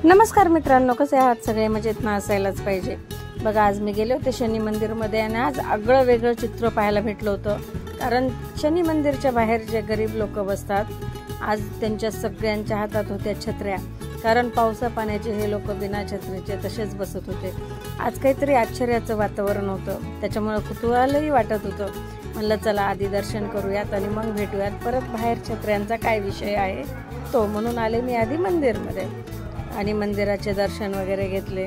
नमस्कार मित्रांनो, कसे आहात सगळे? मजेत ना असायलाच पाहिजे। बघा, आज मी गेले होते शनी मंदिरमध्ये आणि आज आगळं वेगळं चित्र पाहायला भेटलं होतं। कारण शनी मंदिरच्या बाहेर जे गरीब लोक बसतात, आज त्यांच्या सगळ्यांच्या हातात होत्या छत्र्या। कारण पावसा पाण्याचे हे लोक बिना छत्रीचे तसेच बसत होते। आज काहीतरी आश्चर्याचं वातावरण होतं, त्याच्यामुळे कुतूहलही वाटत होतं। म्हणलं चला आधी दर्शन करूयात आणि मग भेटूयात परत बाहेर छत्र्यांचा काय विषय आहे तो। म्हणून आले मी आधी मंदिरमध्ये आणि मंदिराचे दर्शन वगैरे घेतले।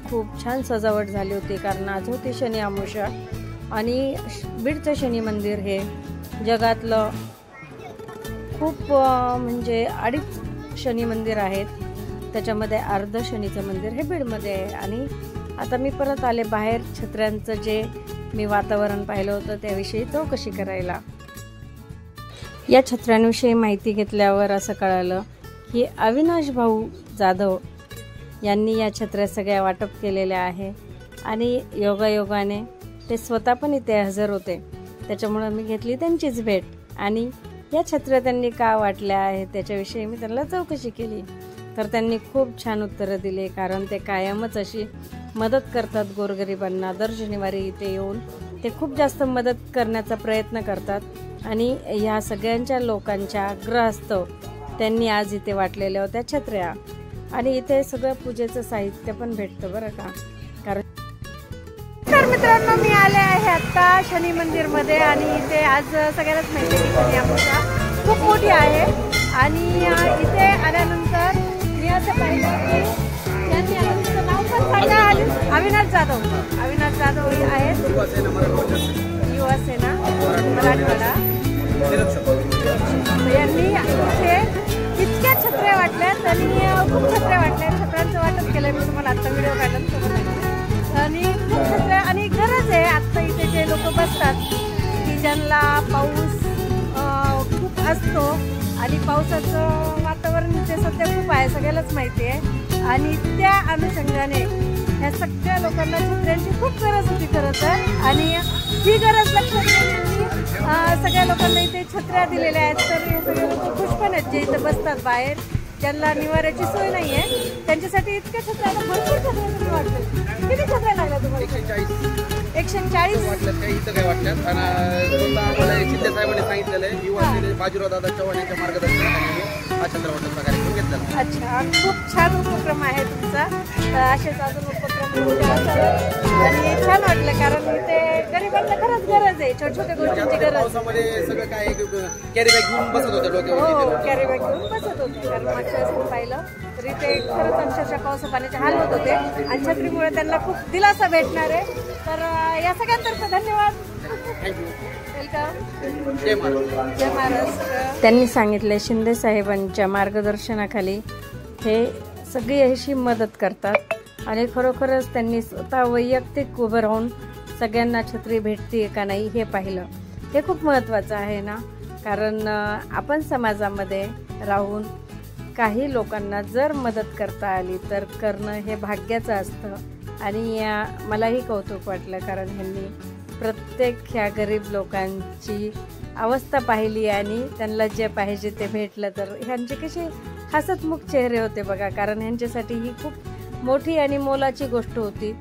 खूप छान सजावट झाली होती, कारण आज होती शनी अमावस्या आणि बीडचं शनी मंदिर हे जगातलं खूप म्हणजे 2.5 शनी मंदिर आहेत, त्याच्यामध्ये अर्ध शनीचं मंदिर हे बीडमध्ये आहे। आणि आता मी परत आले बाहेर छत्र्यांचं जे मी वातावरण पाहिलं होतं त्याविषयी चौकशी करायला। या छत्र्यांविषयी माहिती घेतल्यावर असं कळालं की अविनाश भाऊ जाधव यांनी या छत्र्या सगळ्या वाटप केलेल्या आहे आणि योगायोगाने ते स्वतः पण इथे हजर होते, त्याच्यामुळे मी घेतली त्यांचीच भेट। आणि या छत्र्या त्यांनी का वाटल्या आहेत त्याच्याविषयी मी त्यांना चौकशी केली, तर त्यांनी खूप छान उत्तरं दिली। कारण ते कायमच अशी मदत करतात गोरगरिबांना। दर शनिवारी इथे येऊन ते खूप जास्त मदत करण्याचा प्रयत्न करतात आणि ह्या सगळ्यांच्या लोकांच्या ग्रहस्थव त्यांनी आज इथे वाटलेल्या होत्या छत्र्या। आणि इथे सगळं पूजेचं साहित्य पण भेटतं बरं का। कारण तर मित्रांनो, मी आले आहे आता शनी मंदिर मध्ये आणि इथे आज सगळ्यांनाच माहिती आहे की शनी अमावस्या खूप मोठी आहे। आणि इथे आल्यानंतर मी असं पाहिलं की यांनी आमचं नाव पण सांगा, अविनाश जाधव। अविनाश जाधव आहेत, युवासेना मराठवाडा। यांनी इथे इतक्या छत्र्या वाटल्यात आणि खूप छत्र्या वाटल्या, छत्र्यांचं वाटप केलंय मी तुम्हाला आता व्हिडिओ काढून। आणि खूप छत्र्या आणि गरज आहे आता इथे जे लोक बसतात की ज्यांना पाऊस खूप असतो आणि पावसाचं वातावरण इथे सध्या खूप आहे, सगळ्यालाच माहिती आहे। आणि त्या अनुषंगाने ह्या सगळ्या लोकांना छत्र्यांची खूप गरज होती खरं तर। आणि ही गरज लक्षात घेऊन सगळ्या लोकांना इथे छत्र्या दिलेल्या आहेत। तर हे सगळे लोक खुश पण आहेत जे इथे बसतात बाहेर, ज्यांना निवाऱ्याची सोय नाही आहे त्यांच्यासाठी इतक्या छत्र्या भरपूर छत्र्या वाटतात। किती छत्र्या लागल्या तुम्हाला? 140 वाटल्यात काही इथं काय वाटल्यात। आणि आम्हाला शिंदे साहेबांनी सांगितलेलं आहे युवा बाजीराव दादा चव्हाण यांच्या मार्गदर्शनाखाली हा छत्र वाटपचा कार्यक्रम घेतला। अच्छा, खूप छान उपक्रम आहे तुमचा। असेच अजून उपक्रम आणि छान वाटलं, कारण इथे गरिबांना खरंच गरज आहे, छोट्या छोट्या गोष्टींची गरज। पावसामध्ये सगळं काय कॅरी बॅग घेऊन बसत होते डोक्यावर, कॅरी बॅग घेऊन बसत होते। कारण मागच्या वेळेस पाहिलं तर इथे खरंच अक्षरशः पावसा पाण्याचे हाल होत होते आणि छत्रीमुळे त्यांना खूप दिलासा भेटणार आहे। तर या सगळ्यांतर्फे धन्यवाद, वेलकम, जय महाराष्ट्र। त्यांनी सांगितले शिंदे साहेबांच्या मार्गदर्शनाखाली हे सगळी अशी मदत करतात आणि खरोखरच त्यांनी स्वतः वैयक्तिक उभं राहून सगळ्यांना छत्री भेटते का नाही हे पाहिलं। हे खूप महत्त्वाचं आहे ना, कारण आपण समाजामध्ये राहून काही लोकांना जर मदत करता आली तर करणं हे भाग्याचं असतं। आणि मलाही कौतुक वाटलं, कारण ह्यांनी प्रत्येक ह्या गरीब लोकांची अवस्था पाहिली आणि त्यांना जे पाहिजे ते भेटलं। तर ह्यांचे कसे हसतमुख चेहरे होते बघा, कारण ह्यांच्यासाठी ही खूप मोठी आणि मोलाची गोष्ट होती।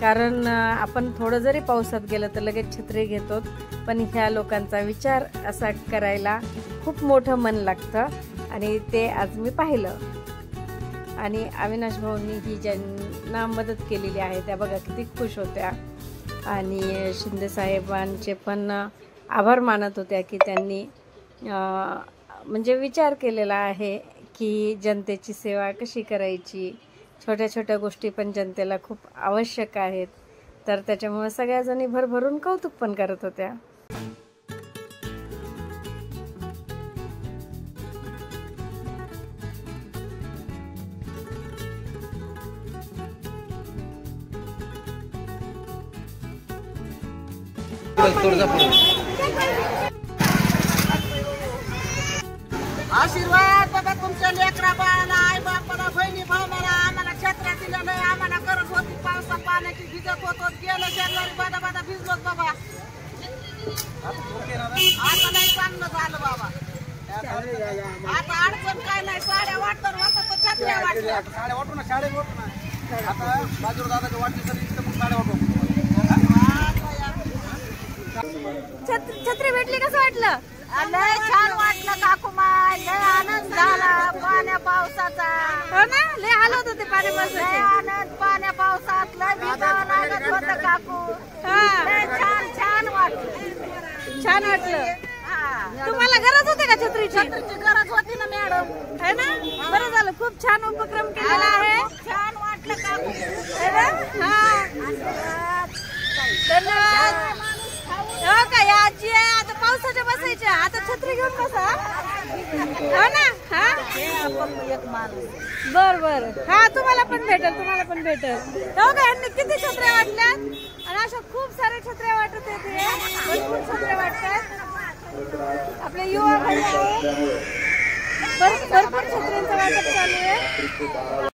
कारण आपण थोडं जरी पावसात गेलं तर लगेच छत्री घेतो, पण ह्या लोकांचा विचार असा करायला खूप मोठं मन लागतं आणि ते आज मी पाहिलं। आणि अविनाश भाऊंनी ही ज्यांना मदत केलेली आहे त्या बघा किती खुश होत्या आणि शिंदे साहेबांचे पण आभार मानत होत्या की त्यांनी म्हणजे विचार केलेला आहे की जनतेची सेवा कशी करायची। छोट्या छोट्या गोष्टी पण जनतेला खूप आवश्यक आहेत, तर त्याच्यामुळे सगळ्याजणी भरभरून कौतुक पण करत होत्या। आशीर्वाद बाबा तुमच्या लेकरा बाळाला, आई बापाला, बहिणी भावाला, आम्हाला छत्र्या दिल्या नाही। आम्हाला गरज होती पावसा पाण्याची, भिजत होतो, गेलं जानेवारी बादा बादा भिजलोत बाबा। आता नाही चांगलं झालं बाबा, आता अडचण काय नाही, साड्या वाटत छत्र्या वाटल्या. साड्या वाटू ना, साड्या वाटू ना. आता बाजूला दादाच्या वाटण्यासाठी इथं पण साड्या वाटू. छत्री भेटली, कसं वाटलं? लय छान वाटलं काकूमाय, लय आनंद झाला पाण्या पावसाचा. हो ना, लय हाल होत होते पाण्या लय पावसाचे. आनंद पाण्या पावसात लय भिजावं लागत होतं काकू. हा, लय छान छान वाटलं. छान वाटलं. हा. तुम्हाला गरज होती का छत्रीची? छत्रीची गरज होती ना मॅडम. है ना, बरं झालं. खूप छान उपक्रम केलेला आहे. छान वाटलं काकू. है ना? हा, धन्यवाद. हो का, या आजी आहे आता पावसाच्या बसायच्या, आता छत्री घेऊन बसा. हो ना. हा, एक माणूस. बर बर. हा, तुम्हाला पण भेटेल, तुम्हाला पण भेटेल. हो का, यांनी किती छत्र्या वाटल्यात आणि अशा खूप साऱ्या छत्र्या वाटत येते. भरपूर छत्र्या वाटतात. आपले युवा भरपूर छत्र्यांचं वाटप चालू आहे.